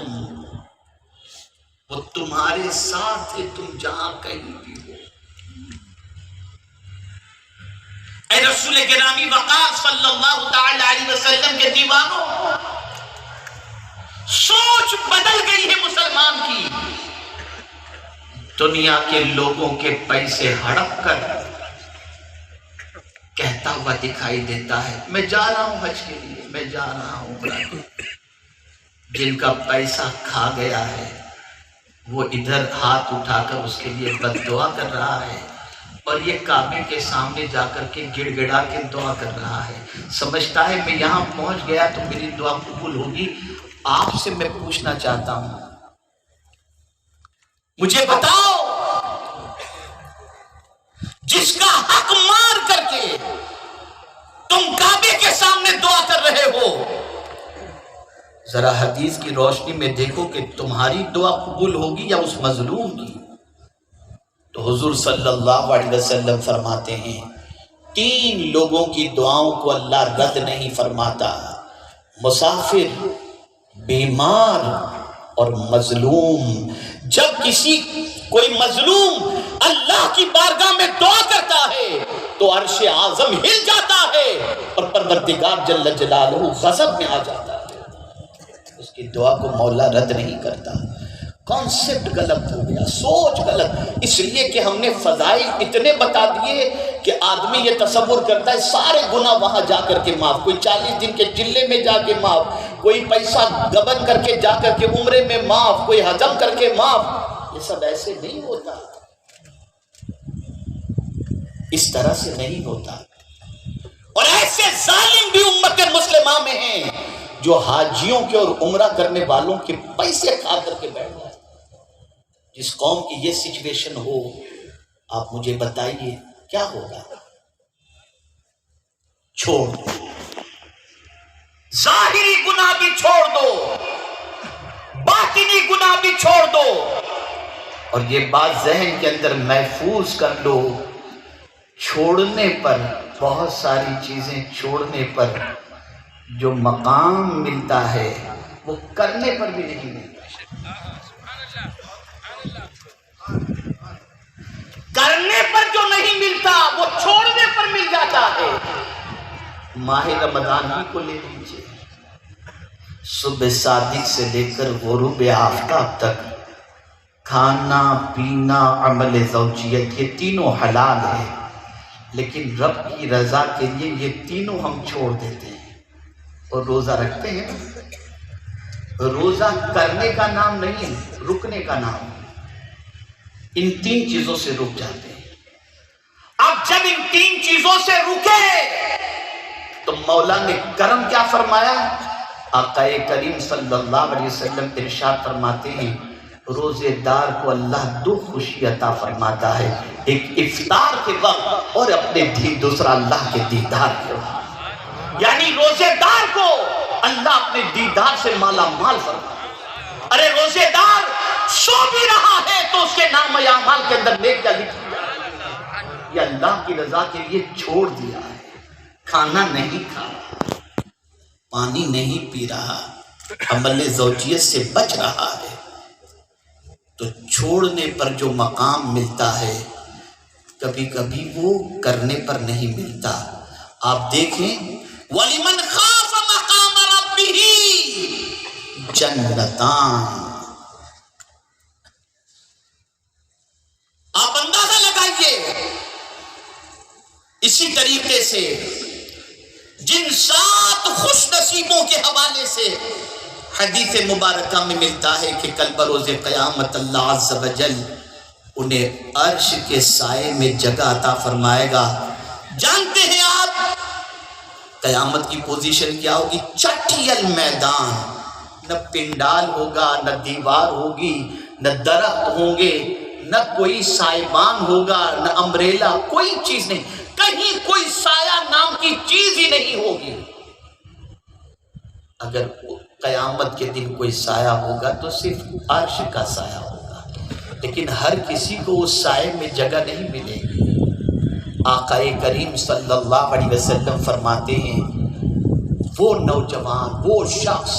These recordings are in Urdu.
معکم، وہ تمہارے ساتھ ہے تم جہاں کہیں بھی ہو۔ اے رسول گرامی وقار صلی اللہ تعالی علیہ وسلم کے دیوانوں، سوچ بدل گئی ہے مسلمان کی۔ دنیا کے لوگوں کے پیسے ہڑپ کر کہتا ہوا دکھائی دیتا ہے میں جا رہا ہوں حج کے لیے، میں جا رہا ہوں۔ جن کا پیسہ کھا گیا ہے وہ ادھر ہاتھ اٹھا کر اس کے لیے بد دعا کر رہا ہے، اور یہ کعبے کے سامنے جا کر کے گڑ گڑا کے دعا کر رہا ہے، سمجھتا ہے میں یہاں پہنچ گیا تو میری دعا قبول ہوگی۔ آپ سے میں پوچھنا چاہتا ہوں، مجھے بتاؤ، جس کا حق مار کر کے تم کعبے کے سامنے دعا کر رہے ہو، ذرا حدیث کی روشنی میں دیکھو کہ تمہاری دعا قبول ہوگی یا اس مظلوم کی؟ تو حضور صلی اللہ علیہ وسلم فرماتے ہیں 3 لوگوں کی دعاؤں کو اللہ رد نہیں فرماتا: مسافر، بیمار اور مظلوم۔ جب کوئی مظلوم اللہ کی بارگاہ میں دعا کرتا ہے تو عرش اعظم ہل جاتا ہے اور پروردگار جل جلالہ غضب میں آ جاتا ہے، اس کی دعا کو مولا رد نہیں کرتا۔ کانسیپٹ غلط ہو گیا، سوچ غلط، اس لیے کہ ہم نے فضائل اتنے بتا دیے کہ آدمی یہ تصور کرتا ہے سارے گناہ وہاں جا کر کے معاف، کوئی 40 دن کے چلے میں جا کے معاف، کوئی پیسہ گبن کر کے جا کر کے عمرے میں معاف، کوئی حجم کر کے معاف۔ یہ سب ایسے نہیں ہوتا، اس طرح سے نہیں ہوتا۔ اور ایسے ظالم بھی امت مسلمہ میں ہیں جو حاجیوں کے اور عمرہ کرنے والوں کے پیسے کھا کر کے بیٹھ جائے۔ جس قوم کی یہ سچویشن ہو، آپ مجھے بتائیے کیا ہوگا؟ چھوڑ دو، ظاہری گناہ بھی چھوڑ دو، باطنی گناہ بھی چھوڑ دو، اور یہ بات ذہن کے اندر محفوظ کر لو، چھوڑنے پر، بہت ساری چیزیں چھوڑنے پر جو مقام ملتا ہے وہ کرنے پر بھی نہیں ملتا۔ کرنے پر جو نہیں ملتا وہ چھوڑنے پر مل جاتا ہے۔ ماہ رمضان ہی کو لے لیجیے، صبح صادق سے لے کر غروب آفتاب تک کھانا پینا عمل زوجیت یہ تینوں حلال ہے، لیکن رب کی رضا کے لیے یہ تینوں ہم چھوڑ دیتے ہیں اور روزہ رکھتے ہیں۔ روزہ کرنے کا نام نہیں، رکنے کا نام ہے۔ ان 3 چیزوں سے رک جاتے ہیں۔ اب جب ان 3 چیزوں سے رکے تو مولا نے کرم کیا فرمایا؟ آقا کریم صلی اللہ علیہ وسلم ارشاد فرماتے ہیں روزے دار کو اللہ 2 خوشی عطا فرماتا ہے، ایک افطار کے وقت اور اپنے دوسرا اللہ کے دیدار کے وقت۔ یعنی روزے دار کو اللہ اپنے دیدار سے مالا مال فرماتا ہے۔ ارے روزے دار سو بھی رہا ہے تو اس کے نام اعمال کے اندر نیکیاں لکھی جا رہی ہے، یہ اللہ کی رضا کے لیے چھوڑ دیا ہے۔ کھانا نہیں کھا رہا، پانی نہیں پی رہا، عمل زوجیت سے بچ رہا ہے، تو چھوڑنے پر جو مقام ملتا ہے کبھی کبھی وہ کرنے پر نہیں ملتا۔ آپ دیکھیں وَلِمَنْ خَافَ مَقَامَ رَبِّهِ جَنَّتَانِ، آپ اندازہ لگائیے۔ اسی طریقے سے جن 7 خوش نصیبوں کے حوالے سے حدیث مبارکہ میں ملتا ہے کہ کل بروز قیامت اللہ عز و جل انہیں عرش کے سائے میں جگہ عطا فرمائے گا۔ جانتے ہیں آپ قیامت کی پوزیشن کیا ہوگی؟ چٹیل میدان، نہ پنڈال ہوگا، نہ دیوار ہوگی، نہ درخت ہوں گے، نہ کوئی سائبان ہوگا، نہ امبریلا، کوئی چیز نہیں، کہیں کوئی سایہ نام کی چیز ہی نہیں ہوگی۔ اگر قیامت کے دن کوئی سایہ ہوگا تو صرف عرش کا سایہ ہوگا، لیکن ہر کسی کو اس سائے میں جگہ نہیں ملے گی۔ آقا کریم صلی اللہ علیہ وسلم فرماتے ہیں وہ نوجوان، وہ شخص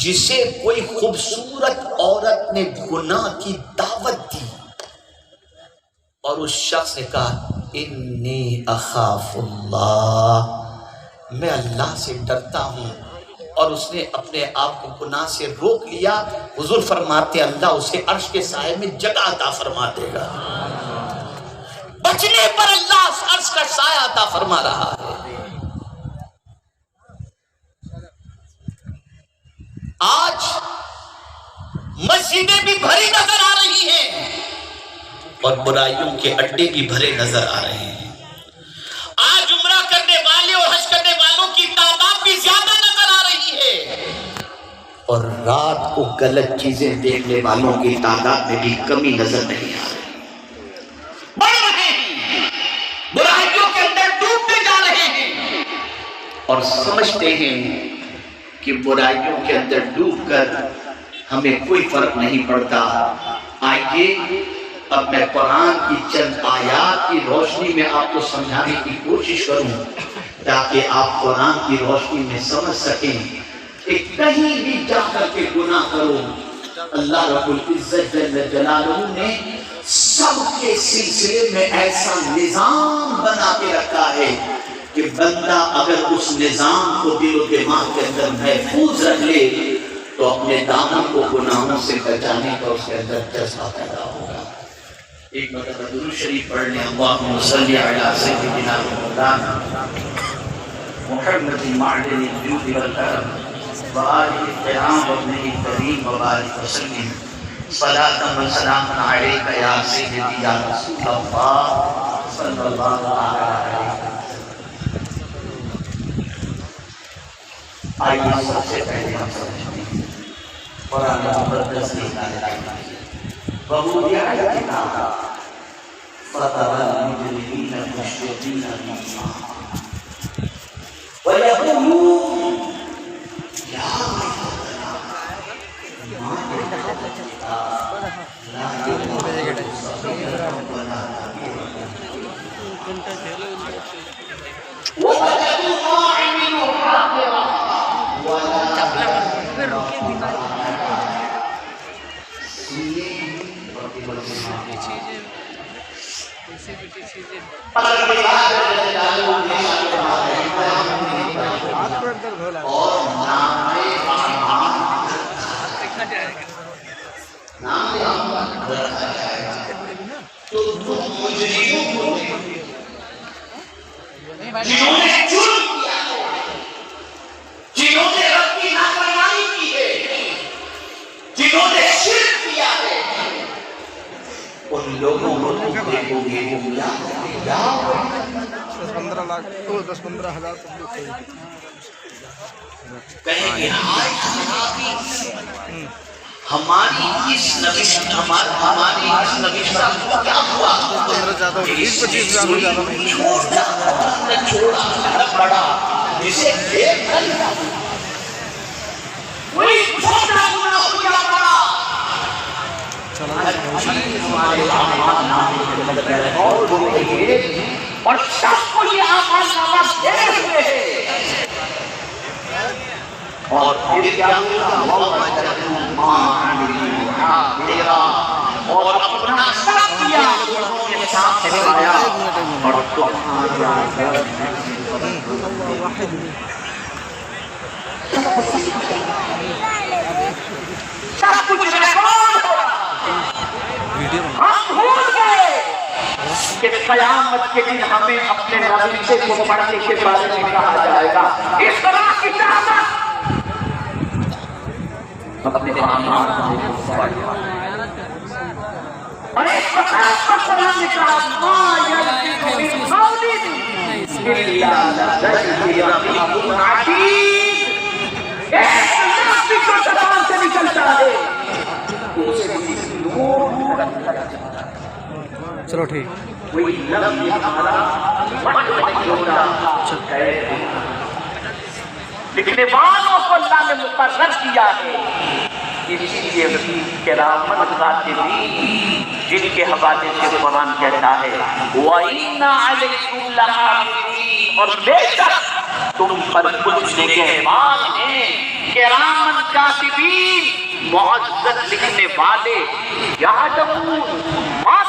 جسے کوئی خوبصورت عورت نے گناہ کی دعوت دی اور اس شخص نے کہا انی اخاف اللہ، میں اللہ سے ڈرتا ہوں، اور اس نے اپنے آپ کو گناہ سے روک لیا، حضور فرماتے اللہ اسے عرش کے سائے میں جگہ عطا فرما دے گا۔ بچنے پر اللہ اس عرش کا سایہ عطا فرما رہا ہے۔ آج مسجدیں بھی بھری نظر آ رہی ہیں اور برائیوں کے اڈے بھی بھرے نظر آ رہے ہیں۔ آج عمرہ کرنے والے اور حج کرنے والوں کی تعداد بھی زیادہ نظر آ رہی ہے، اور رات کو غلط چیزیں دیکھنے والوں کی تعداد میں بھی کمی نظر نہیں آ رہی۔ بڑھ رہے ہیں، برائیوں کے اندر ڈوبتے جا رہے ہیں اور سمجھتے ہیں کہ برائیوں کے اندر ڈوب کر ہمیں کوئی فرق نہیں پڑتا۔ آئیے اب میں قرآن کی چند آیات کی روشنی میں آپ کو سمجھانے کی کوشش کروں تاکہ آپ قرآن کی روشنی میں سمجھ سکیں کہ کہیں بھی جا کر کے گناہ کرو، اللہ رب العزت جل جلالہ نے سب کے سلسلے میں ایسا نظام بنا کے رکھا ہے کہ بندہ اگر اس نظام کو دل و دماغ کے اندر محفوظ رکھ لے تو اپنے دامن کو گناہوں سے بچانے کا اس کے اندر جذبہ پیدا ہوگا۔ ایک مرتبہ درود شریف پڑھ لیں، اللہم صلی علی سیدنا مولانا محمد معدن الجود والکرم وآلہ الکرام وابنہ الکریم وبارک وسلم صلاۃ و سلام علیک یا سیدی یا رسول اللہ صلی اللہ علیہ وسلم۔ آئیے سب سے پہلے ہم سمجھتے ہیں قرآن مقدس کی وَوُضِعَ الْكِتَابُ فَتَرَى الْمُجْرِمِينَ مُشْفِقِينَ مِمَّا وَيَقُولُونَ يَا وَيْلَتَنَا مَا لَنَا الْكِتَابُ لَا يُغَادِرُ صَغِيرَةً وَلَا كَبِيرَةً وَوَجَدُوا مَا عَمِلُوا حَاضِرًا جنہوں نے جرم کیا ہے، جنہوں نے رب کی نافرمانی کی ہے، جنہوں نے شرک کیا ہے، ان لوگوں کو دیکھو گے کہیں گے ہماری اس نوشت ہماری اس نوشت کا کیا ہوا؟ چھوڑا بڑا جسے دیکھ کر کوئی چھوٹا گناہ ہو یا بڑا اور سب کو یہ آمان نامہ دے ہوئے ہیں اور پھر کیا اور اپنا سب کیا انہوں نے ساتھ سکھایا اور تمہارا سب کچھ ریکارڈ ہو رہا۔ ہم بھول گئے کہ قیامت کے دن ہمیں اپنے نبی کو پڑھنے کے بارے میں کہا جائے گا۔ اس طرح کی چاہت اپنے اعمال کو پڑھنا اور اس وقت پر قرآن نے کہا ما یلفظ من قول الا لدیہ رقیب عتید۔ ایک لفظ جو زبان سے نکلتا ہے اسے نور چلو ٹھیک کوئی لفظ ہمارا مت نہیں ہوتا لکھنے والوں کو اللہ نے مقرر کیا ہے، اسی لیے کرامت کاتبین جن کے حوالے سے قرآن کہتا ہے وَإِنَّ عَلَيْكُمْ لَحَافِظِينَ، اور بے شک تم پر کچھ نگہبان ہیں کرامن کاتبین معزز لکھنے والے یعلمون ما